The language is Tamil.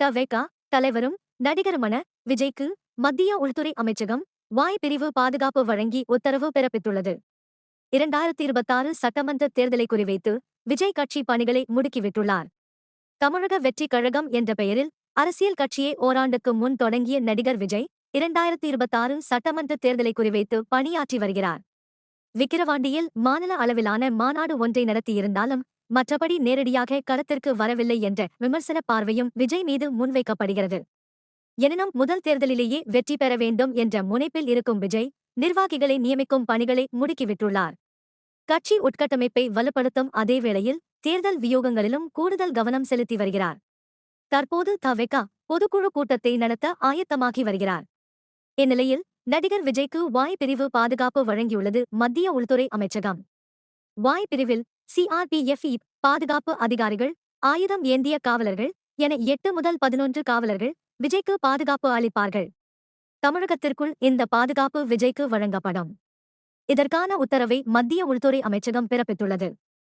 த.வெ.க. தலைவரும் நடிகருமான விஜய்க்கு மத்திய உள்துறை அமைச்சகம் வாய் பிரிவு பாதுகாப்பு வழங்கி உத்தரவு பிறப்பித்துள்ளது. 2026 சட்டமன்ற தேர்தலை குறிவைத்து விஜய் கட்சி பணிகளை முடுக்கிவிட்டுள்ளார். தமிழக வெற்றிக் கழகம் என்ற பெயரில் அரசியல் கட்சியை ஓராண்டுக்கு முன் தொடங்கிய நடிகர் விஜய் 2026 சட்டமன்ற தேர்தலை குறிவைத்து பணியாற்றி வருகிறார். விக்கிரவாண்டியில் மாநில அளவிலான மாநாடு ஒன்றை நடத்தியிருந்தாலும் மற்றபடி நேரடியாக களத்திற்கு வரவில்லை என்ற விமர்சன பார்வையும் விஜய் மீது முன்வைக்கப்படுகிறது. எனினும் முதல் தேர்தலிலேயே வெற்றி பெற வேண்டும் என்ற முனைப்பில் இருக்கும் விஜய் நிர்வாகிகளை நியமிக்கும் பணிகளை முடுக்கிவிட்டுள்ளார். கட்சி உட்கட்டமைப்பை வலுப்படுத்தும் அதேவேளையில் தேர்தல் வியூகங்களிலும் கூடுதல் கவனம் செலுத்தி வருகிறார். தற்போது த.வெ.க. பொதுக்குழு கூட்டத்தை நடத்த ஆயத்தமாகி வருகிறார். இந்நிலையில் நடிகர் விஜய்க்கு வாய் பிரிவு பாதுகாப்பு வழங்கியுள்ளது மத்திய உள்துறை அமைச்சகம். வாய் பிரிவில் சி.ஆர்.பி.எஃப். பாதுகாப்பு அதிகாரிகள், ஆயுதம் ஏந்திய காவலர்கள் என 8 முதல் 11 காவலர்கள் விஜய்க்கு பாதுகாப்பு அளிப்பார்கள். தமிழகத்திற்குள் இந்த பாதுகாப்பு விஜய்க்கு வழங்கப்படும். இதற்கான உத்தரவை மத்திய உள்துறை அமைச்சகம் பிறப்பித்துள்ளது.